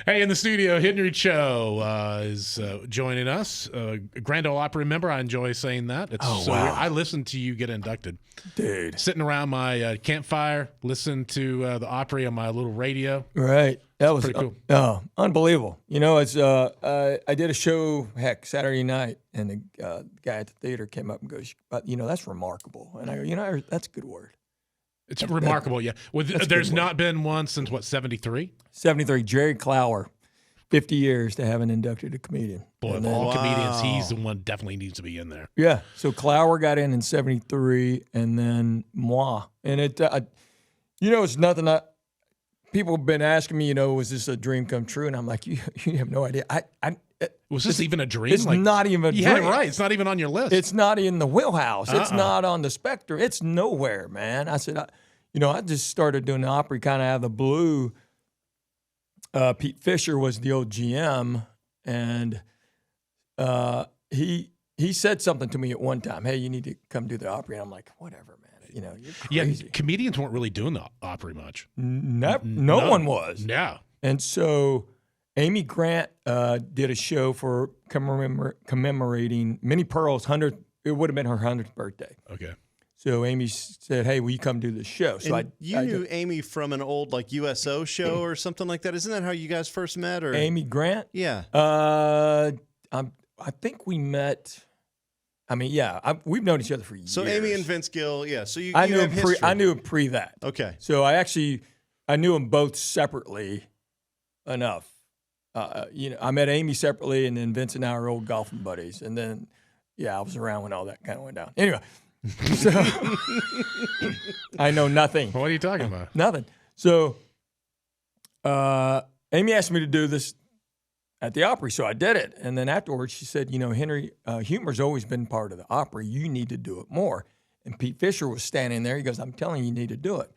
Hey, in the studio, Henry Cho is joining us. Grand Ole Opry member. I enjoy saying that. Wow. I listened to you get inducted. Dude. Sitting around my campfire, listening to the Opry on my little radio. Right. That was pretty cool. Unbelievable. You know, it's I did a show, Saturday night, and the guy at the theater came up and goes, "But that's remarkable." And I go, that's a good word. It's remarkable, yeah. There's not been one since, 73? 73, Jerry Clower, 50 years to have an inducted a comedian. Boy, of all comedians, he's the one definitely needs to be in there. Yeah, so Clower got in 73, and then moi. And it's nothing. People have been asking me, was this a dream come true? And I'm like, you have no idea. Was this even a dream? It's not even a dream. Yeah, right. It's not even on your list. It's not in the wheelhouse. It's not on the spectrum. It's nowhere, man. I said, I just started doing the Opry kind of out of the blue. Pete Fisher was the old GM, and he said something to me at one time. Hey, you need to come do the Opry. And I'm like, whatever, man. You're crazy. Yeah, comedians weren't really doing the Opry much. No one was. Yeah. And so Amy Grant did a show for commemorating Minnie Pearl's 100th. It would have been her 100th birthday. Okay. So Amy said, "Hey, will you come do the show?" So you knew Amy from an old USO show or something like that. Isn't that how you guys first met? Or Amy Grant? Yeah. I think we met. I mean, yeah, we've known each other for years. So Amy and Vince Gill, yeah. So I knew him pre that. Okay. So I knew them both separately enough. I met Amy separately, and then Vince and I are old golfing buddies. And then, I was around when all that kind of went down. Anyway, so I know nothing. What are you talking about? Nothing. So Amy asked me to do this at the Opry, so I did it. And then afterwards, she said, Henry, humor's always been part of the Opry. You need to do it more. And Pete Fisher was standing there. He goes, I'm telling you, you need to do it.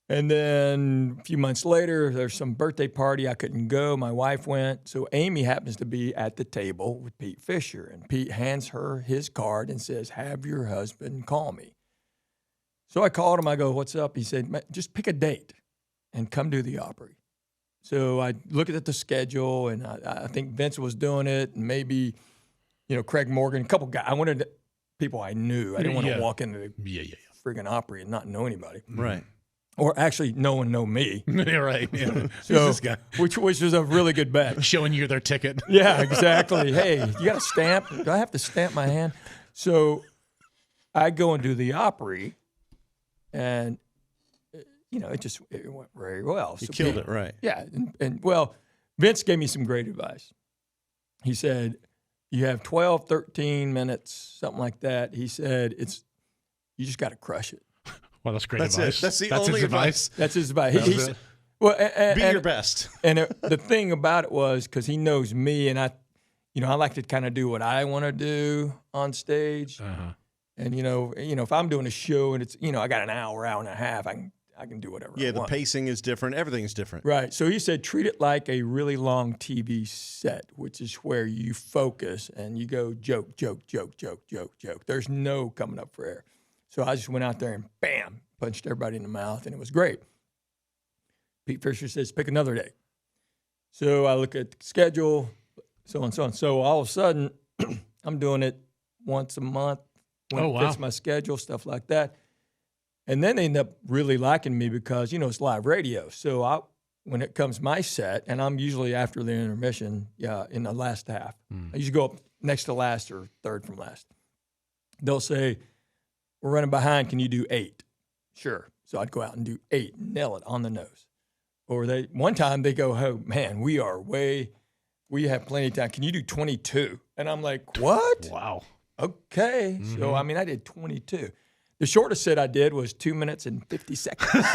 And then a few months later, there's some birthday party. I couldn't go. My wife went. So Amy happens to be at the table with Pete Fisher. And Pete hands her his card and says, have your husband call me. So I called him. I go, what's up? He said, just pick a date and come do the Opry. So I looked at the schedule, and I think Vince was doing it, and maybe, Craig Morgan, a couple guys. I wanted people I knew. I didn't want to walk into the friggin' Opry and not know anybody. Right. Or actually, no one know me. Yeah, right. Yeah. So, this guy? which was a really good bet. Showing you their ticket. Yeah, exactly. Hey, you got a stamp? Do I have to stamp my hand? So I go and do the Opry, and it went very well. You killed it, right? Yeah, and Vince gave me some great advice. He said, you have 12, 13 minutes, something like that. He said, you just got to crush it. Well, that's great advice. That's the only advice. That's his advice. He said, be your best. And the thing about it was, because he knows me, and I like to kind of do what I want to do on stage. Uh-huh. And if I'm doing a show and it's I got an hour and a half, I can do whatever. Yeah, I the want. pacing is different. Everything's different. Right. So he said, treat it like a really long TV set, which is where you focus and you go joke, joke, joke, joke, joke, joke. There's no coming up for air. So I just went out there and bam, punched everybody in the mouth, and it was great. Pete Fisher says, pick another day. So I look at the schedule, so on, so on. So all of a sudden, I'm doing it once a month when it fits my schedule, stuff like that. And then they end up really liking me because, it's live radio. So when it comes my set, and I'm usually after the intermission in the last half. I usually go up next to last or third from last. They'll say, we're running behind. Can you do 8? Sure. So I'd go out and do 8, nail it on the nose. Or one time they go, oh, man, we have plenty of time. Can you do 22? And I'm like, what? Wow. Okay. Mm-hmm. So, I did 22. The shortest set I did was 2 minutes and 50 seconds.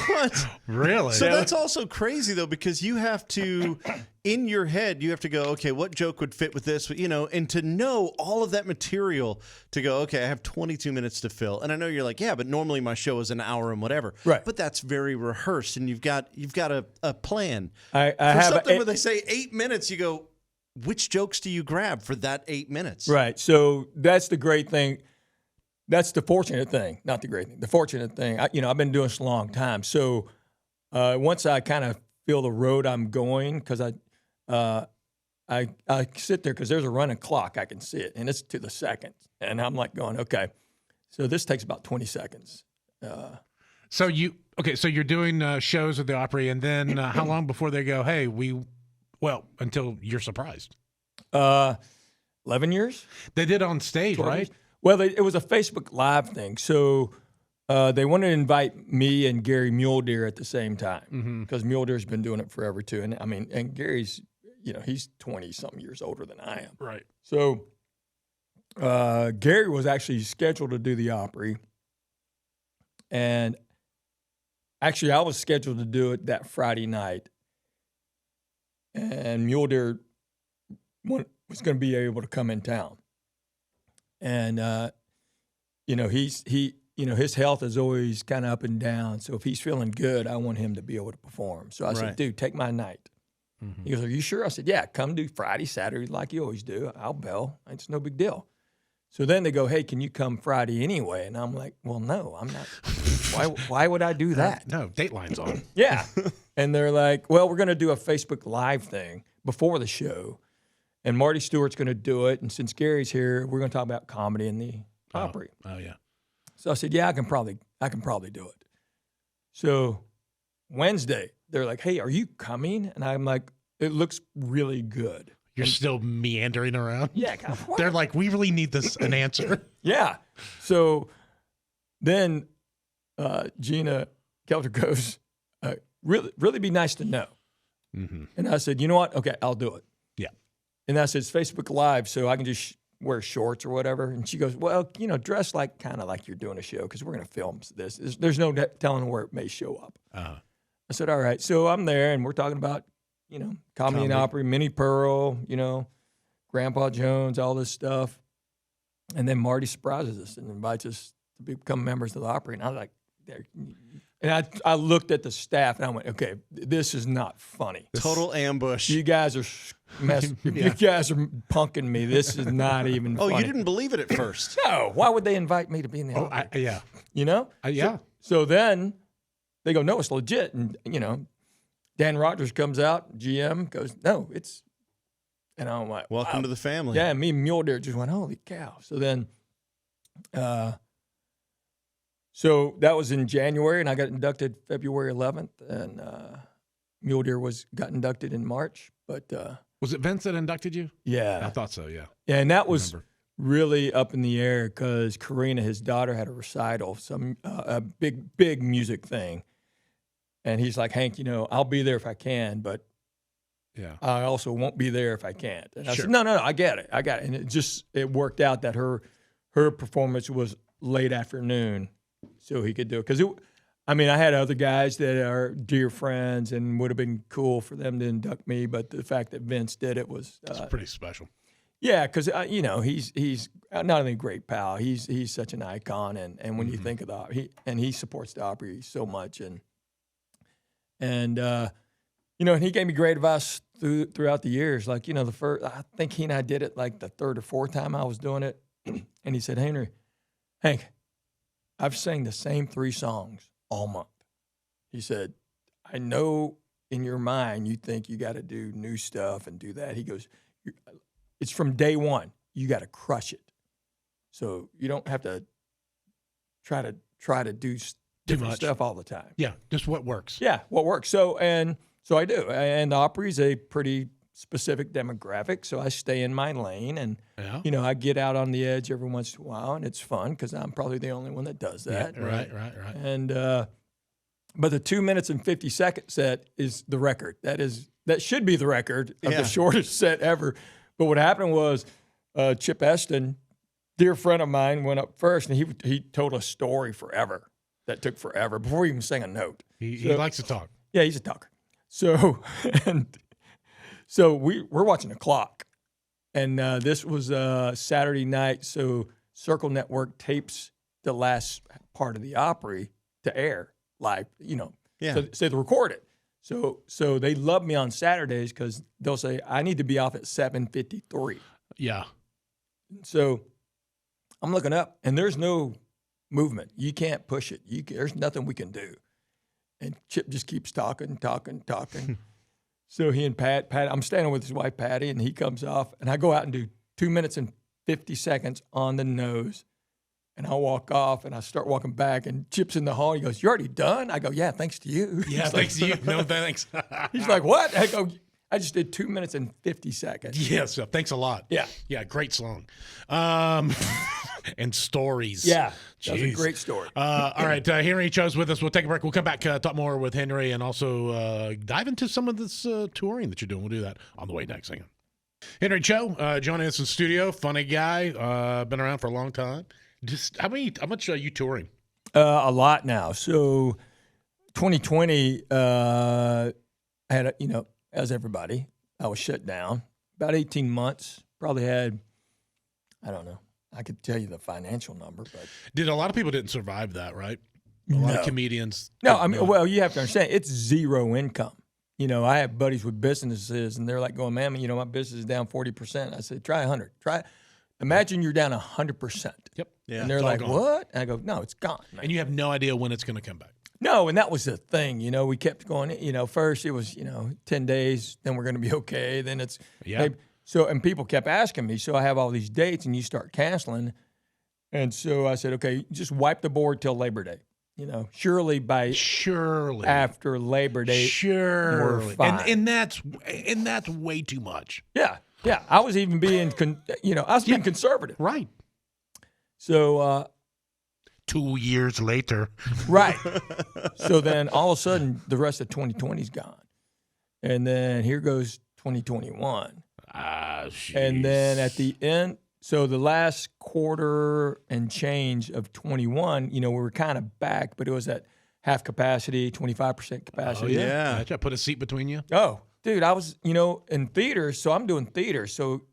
What? Really? So that's also crazy, though, because you have to, in your head, you have to go, okay, what joke would fit with this? And to know all of that material to go, okay, I have 22 minutes to fill. And I know you're like, yeah, but normally my show is an hour and whatever. Right. But that's very rehearsed, and you've got a plan. I for have something where they say 8 minutes, you go, which jokes do you grab for that 8 minutes? Right. So that's the great thing. That's the fortunate thing, not the great thing. The fortunate thing, I've been doing this a long time. So once I kind of feel the road I'm going because I sit there because there's a running clock. I can see it, and it's to the second. And I'm like going, okay, so this takes about 20 seconds. So you're doing shows at the Opry, and then how long before they go, hey, until you're surprised? 11 years. They did on stage, right? Years. Well, it was a Facebook Live thing. So they wanted to invite me and Gary Muledeer at the same time because Muledeer's been doing it forever too. And I mean, and Gary's, he's 20-something years older than I am. Right. So Gary was actually scheduled to do the Opry. And actually, I was scheduled to do it that Friday night. And Muledeer was going to be able to come in town. And, his health is always kind of up and down. So if he's feeling good, I want him to be able to perform. So I said, dude, take my night. Mm-hmm. He goes, are you sure? I said, yeah, come do Friday, Saturday like you always do. I'll bail. It's no big deal. So then they go, hey, can you come Friday anyway? And I'm like, well, no, I'm not. Why would I do that? No, Dateline's on. Yeah. And they're like, well, we're going to do a Facebook Live thing before the show. And Marty Stewart's going to do it. And since Gary's here, we're going to talk about comedy in the Opry. Oh, yeah. So I said, yeah, I can probably do it. So Wednesday, they're like, hey, are you coming? And I'm like, it looks really good. You're still meandering around? Yeah. Kind of, they're like, we really need an answer. Yeah. So then Gina Kelter goes, really be nice to know. Mm-hmm. And I said, you know what? Okay, I'll do it. Yeah. And I said, it's Facebook Live, so I can just wear shorts or whatever. And she goes, well, dress kind of like you're doing a show because we're going to film this. There's no telling where it may show up. Uh-huh. I said, all right. So I'm there, and we're talking about, comedy and Opry, Minnie Pearl, Grandpa Jones, all this stuff. And then Marty surprises us and invites us to become members of the Opry. And I was like, and I looked at the staff, and I went, okay, this is not funny. Total ambush. You guys are You guys are punking me. This is not even funny. Oh, you didn't believe it at first. No. Why would they invite me to be in the Opry? Yeah. Yeah. So then they go, no, it's legit. And, Dan Rogers comes out, GM, goes, no, it's, and I'm like, welcome wow. to the family. Yeah, and me and Muledeer just went, holy cow. So then, so that was in January, and I got inducted February 11th, and Muledeer got inducted in March. But was it Vince that inducted you? Yeah. I thought so, yeah. And that was really up in the air because Karina, his daughter, had a recital, a big music thing. And he's like, Hank, I'll be there if I can, but I also won't be there if I can't. And I said, no, I get it. And it worked out that her performance was late afternoon, so he could do it. Because I had other guys that are dear friends and would have been cool for them to induct me, but the fact that Vince did it was it's pretty special. Yeah, because he's not only a great pal, he's such an icon, and when you think of he supports the Opry so much, and he gave me great advice throughout the years. Like the first, I think he and I did it like the third or fourth time I was doing it, and he said, Hank, I've sang the same 3 songs all month. He said, I know in your mind you think you got to do new stuff and do that. He goes, it's from day one. You got to crush it. So you don't have to try to do different stuff all the time. Yeah, just what works. Yeah, what works. So I do. And the Opry's a pretty specific demographic, so I stay in my lane, and I get out on the edge every once in a while, and it's fun because I'm probably the only one that does that. Yeah, right. And but the 2 minutes and 50-second set is the record. That should be the record of the shortest set ever. But what happened was Chip Eston, dear friend of mine, went up first, and he told a story forever that took forever before he even sang a note. He likes to talk. Yeah, he's a talker. So we're watching the clock, and this was Saturday night. So Circle Network tapes the last part of the Opry to air live. So they record it. So they love me on Saturdays because they'll say I need to be off at 7:53. Yeah. So I'm looking up, and there's no movement. You can't push it. There's nothing we can do. And Chip just keeps talking. So he and Pat, I'm standing with his wife, Patty, and he comes off, and I go out and do 2 minutes and 50 seconds on the nose. And I walk off, and I start walking back, and Chip's in the hall. He goes, "You already done?" I go, "Yeah, thanks to you." Yeah, thanks to you. No, thanks. He's like, "What?" I go, "I just did 2 minutes and 50 seconds." Yeah, so thanks a lot. Yeah. Yeah, great song. And stories. Yeah, that was a Jeez. great story. All right, Henry Cho's with us. We'll take a break. We'll come back, talk more with Henry, and also dive into some of this touring that you're doing. We'll do that on the way next. Hang on. Henry Cho, joining us in studio. Funny guy. Been around for a long time. Just how much are you touring? A lot now. So 2020, I had, as everybody, I was shut down. About 18 months. Probably had, I don't know. I could tell you the financial number, but A lot of people didn't survive that, right? A lot of comedians. No, I mean, well, you have to understand, it's zero income. I have buddies with businesses, and they're like going, "Man, my business is down 40%. I said, "Try 100. Imagine you're down 100%. Yep. Yeah. And they're like, gone. "What?" And I go, "No, it's gone, man." And you have no idea when it's going to come back. No, and that was the thing. We kept going. First it was 10 days, then we're going to be okay. Then it's maybe, so, and people kept asking me. So I have all these dates, and you start canceling. And so I said, okay, just wipe the board till Labor Day. Surely after Labor Day, surely, we're fine. and that's way too much. Yeah. I was even being, being conservative. Right. So 2 years later. right. So then all of a sudden, the rest of 2020's gone, and then here goes 2021. And then at the end, so the last quarter and change of 21, we were kind of back, but it was at half capacity, 25% capacity. Oh, yeah. I put a seat between you. Oh, dude, I was, in theater, so I'm doing theater. So,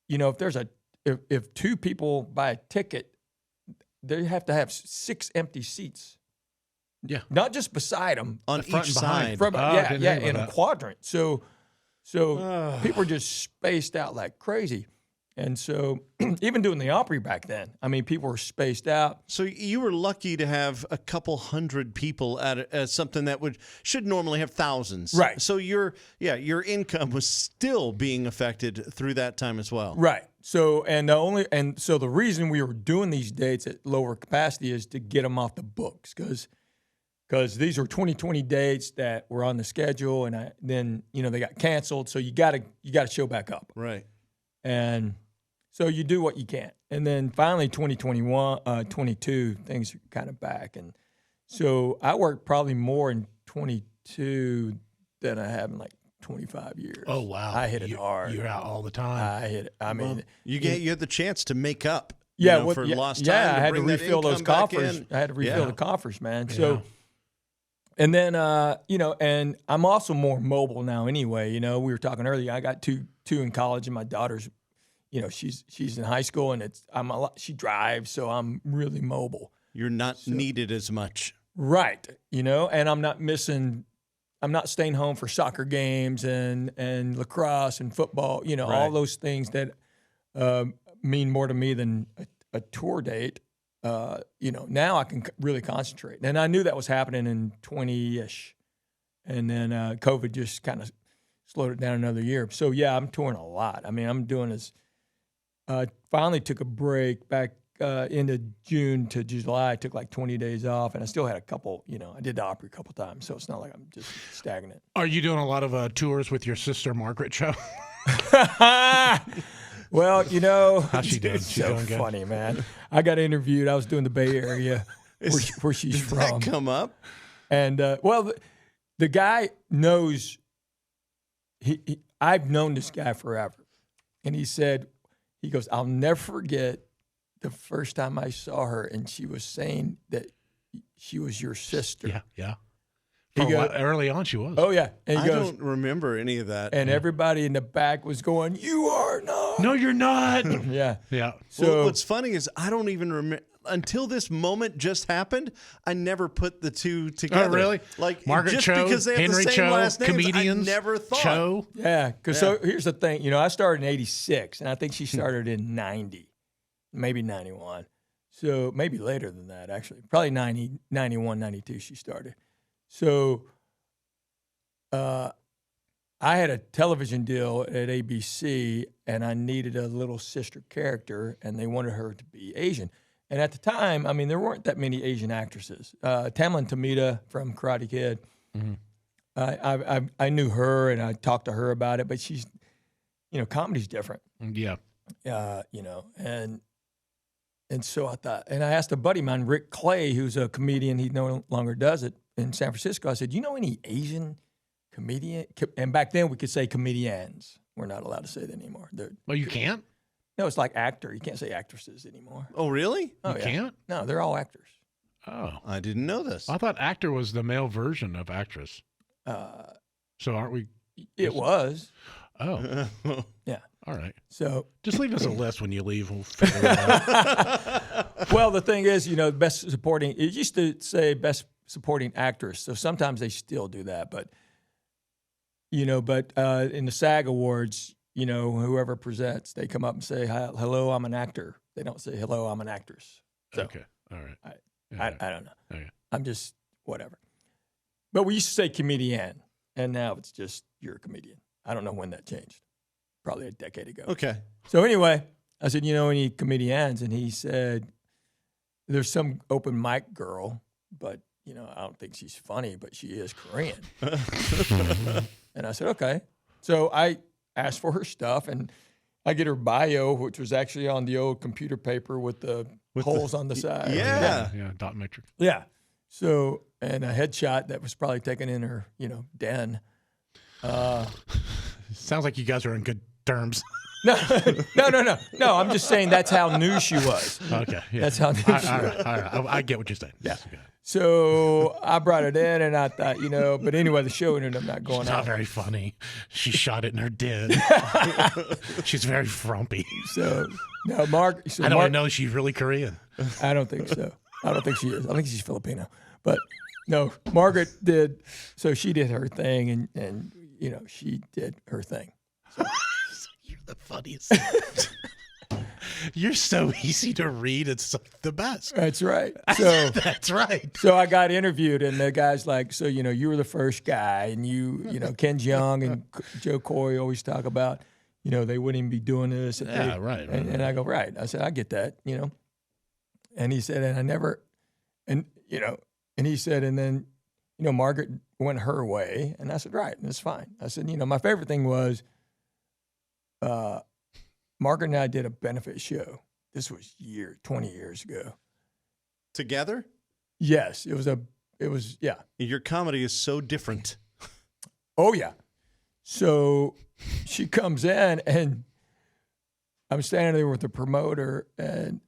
if two people buy a ticket, they have to have 6 empty seats. Yeah. Not just beside them. On front each and behind. side. In a quadrant. So people are just spaced out like crazy. And so even doing the Opry back then, people were spaced out. So you were lucky to have a couple hundred people at something that should normally have thousands. Right. So your income was still being affected through that time as well. Right. So the reason we were doing these dates at lower capacity is to get them off the books because these were 2020 dates that were on the schedule, and then they got canceled. So you got to show back up. Right. And so you do what you can. And then finally 2021, 22, things are kind of back. And so I worked probably more in 22 than I have in like 25 years. Oh, wow. I hit it hard. You're out all the time. I hit it. You had the chance to make up for lost time. Yeah, I had to bring that refill those income back coffers. in. I had to refill the coffers, man. Yeah. So, and then, and I'm also more mobile now anyway. We were talking earlier, I got two in college, and my daughter's, she's in high school, and she drives, so I'm really mobile. You're not needed as much. Right. And I'm not staying home for soccer games and lacrosse and football, all those things that mean more to me than a tour date. Now I can really concentrate. And I knew that was happening in 20-ish. And then COVID just kind of slowed it down another year. So, yeah, I'm touring a lot. I'm doing this. Finally took a break back into June to July. I took like 20 days off, and I still had a couple, I did the Opry a couple times. So it's not like I'm just stagnant. Are you doing a lot of tours with your sister, Margaret Cho? Well, how's she doing? It's She's so doing good. funny, man. I got interviewed. I was doing the Bay Area where she's Did that from. come up? And the guy knows. I've known this guy forever, and he goes, "I'll never forget the first time I saw her, and she was saying that she was your sister." Yeah. Early on, she was. Oh yeah, and he I goes, don't remember any of that. and everybody in the back was going, "You are not." No, you're not. Yeah. Yeah. So what's funny is I don't even remember until this moment just happened. I never put the two together. Oh, really? Like Margaret just Cho, because they have Henry the same Cho, last names, comedians. I never thought. Cho. Yeah, because so here's the thing. I started in 86, and I think she started in 90, maybe 91. So maybe later than that, actually. Probably 90, 91, 92 she started. So I had a television deal at ABC, and I needed a little sister character, and they wanted her to be Asian. And at the time, I mean, there weren't that many Asian actresses. Tamlyn Tomita from Karate Kid, I knew her, and I talked to her about it, but she's, comedy's different. Yeah. And so I thought, and I asked a buddy of mine, Rick Clay, who's a comedian, he no longer does it in San Francisco. I said, "Do you know any Asian comedian?" And back then we could say comedians. We're not allowed to say that anymore. Well, you can't? No, it's like actor. You can't say actresses anymore. Oh, really? Oh, You can't? No, they're all actors. Oh. I didn't know this. I thought actor was the male version of actress. So aren't we? It was. Oh. Yeah. All right. So just leave us a list when you leave. We'll figure it out. Well, the thing is, best supporting, it used to say best supporting actress. So sometimes they still do that. But in the SAG Awards, whoever presents, they come up and say, "Hello, I'm an actor." They don't say, "Hello, I'm an actress." So, Okay. All right. I don't know. Okay. I'm just whatever. But we used to say comedian, and now it's just you're a comedian. I don't know when that changed. Probably a decade ago. Okay. So anyway, I said, "You know any comedians?" And he said, "There's some open mic girl, but I don't think she's funny, but she is Korean." And I said, "Okay." So I asked for her stuff, and I get her bio, which was actually on the old computer paper with the holes on the side. Yeah. Yeah. Dot matrix. Yeah. So, and a headshot that was probably taken in her, den. Sounds like you guys are in good terms. No. I'm just saying that's how new she was. Okay. Yeah. That's how new she was. All right. I get what you're saying. Yeah. Okay. So I brought it in, and I thought, but anyway, the show ended up not going It's not out. very funny. She shot it in her den. She's very frumpy. So, no, Mark. So I don't know she's really Korean. I don't think so. I don't think she is. I think she's Filipino. But no, Margaret did. So she did her thing, and she did her thing. So. You're the funniest. You're so easy to read. It's the best. That's right. So That's right. So I got interviewed, and the guy's like, "So you were the first guy, and Ken Jeong and Joe Coy always talk about, they wouldn't even be doing this." Yeah, right. And I go, "Right." I said, "I get that, And he said, "And I never, and he said, and then, Margaret went her way," and I said, "Right, and it's fine." I said, my favorite thing was, Margaret and I did a benefit show. This was 20 years ago. Together? Yes, it was, yeah. Your comedy is so different. Oh, yeah. So she comes in, and I'm standing there with the promoter, and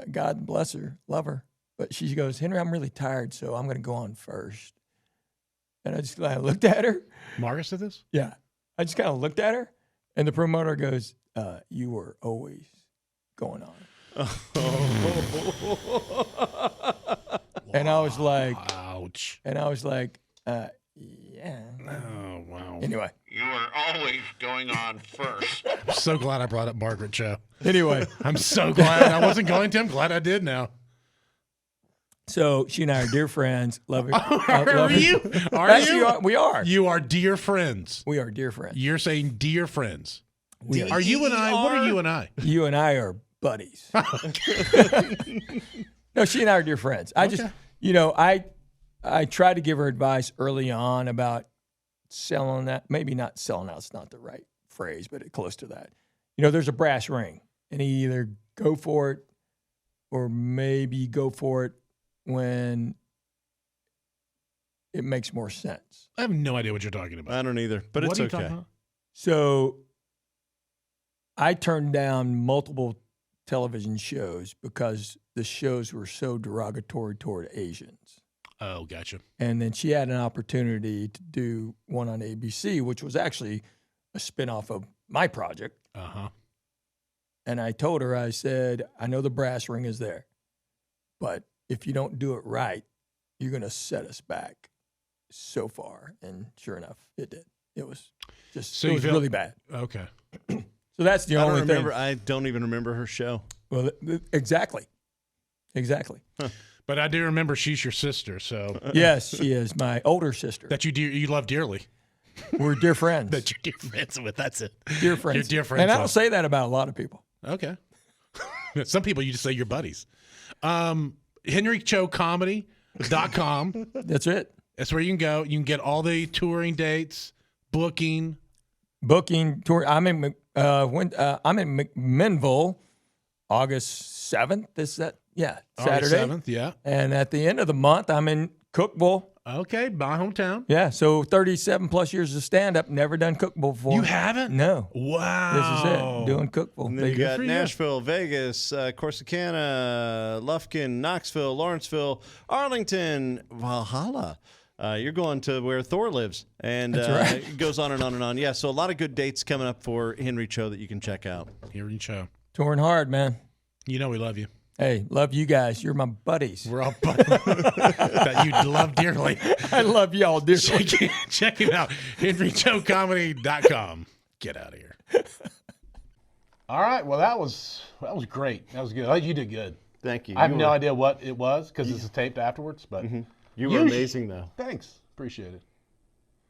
God bless her, love her. But she goes, "Henry, I'm really tired, so I'm going to go on first." And I just looked at her. Margaret said this? Yeah. I just kind of looked at her, and the promoter goes, "You were always going on." And I was like, ouch. And I was like, yeah. Oh, wow. Anyway. You were always going on first. I'm so glad I brought up Margaret Cho. Anyway. I'm so glad I wasn't going to. I'm glad I did now. So she and I are dear friends. Love her. Are you? Are Actually, you? we are. You are dear friends. We are dear friends. You're saying dear friends. We Are you and I? What are you and I? You and I are buddies. No, she and I are dear friends. I just, I tried to give her advice early on about selling that. Maybe not selling out. It's not the right phrase, but close to that. There's a brass ring, and you either go for it or maybe go for it when it makes more sense. I have no idea what you're talking about. I don't either, but What it's are you okay. talking about? So I turned down multiple television shows because the shows were so derogatory toward Asians. Oh, gotcha. And then she had an opportunity to do one on ABC, which was actually a spinoff of my project. Uh-huh. And I told her, I said, "I know the brass ring is there, but if you don't do it right, you're going to set us back so far." And sure enough, it did. It was just So it you was feel- really bad. Okay. So that's the I don't only remember. thing. I don't even remember her show. Well, exactly. But I do remember she's your sister, so Yes, she is my older sister. that you love dearly. We're dear friends. That you're dear friends with. That's it. Dear friends. You're dear friends And I don't with. say that about a lot of people. Okay. Some people you just say you're buddies. HenryChoComedy.com. That's it. That's where you can go. You can get all the touring dates, booking. Booking tour. I'm in McMinnville, August 7th. Is that August Saturday? 7th, yeah. And at the end of the month, I'm in Cookville. Okay, my hometown. Yeah, so 37 plus years of stand-up, never done Cookville before. You haven't? No. Wow. This is it. Doing Cookville. And then you Good got for you. Nashville, Vegas, Corsicana, Lufkin, Knoxville, Lawrenceville, Arlington, Valhalla. You're going to where Thor lives, and That's right. it goes on and on and on. Yeah, so a lot of good dates coming up for Henry Cho that you can check out. Henry Cho. Touring hard, man. You know we love you. Hey, love you guys. You're my buddies. We're all buddies that you love dearly. I love y'all dearly. Check him out. HenryChoComedy.com. Get out of here. All right. Well, that was great. That was good. You did good. Thank you. I have no idea what it was because this is taped afterwards, but You were amazing, though. thanks. Appreciate it.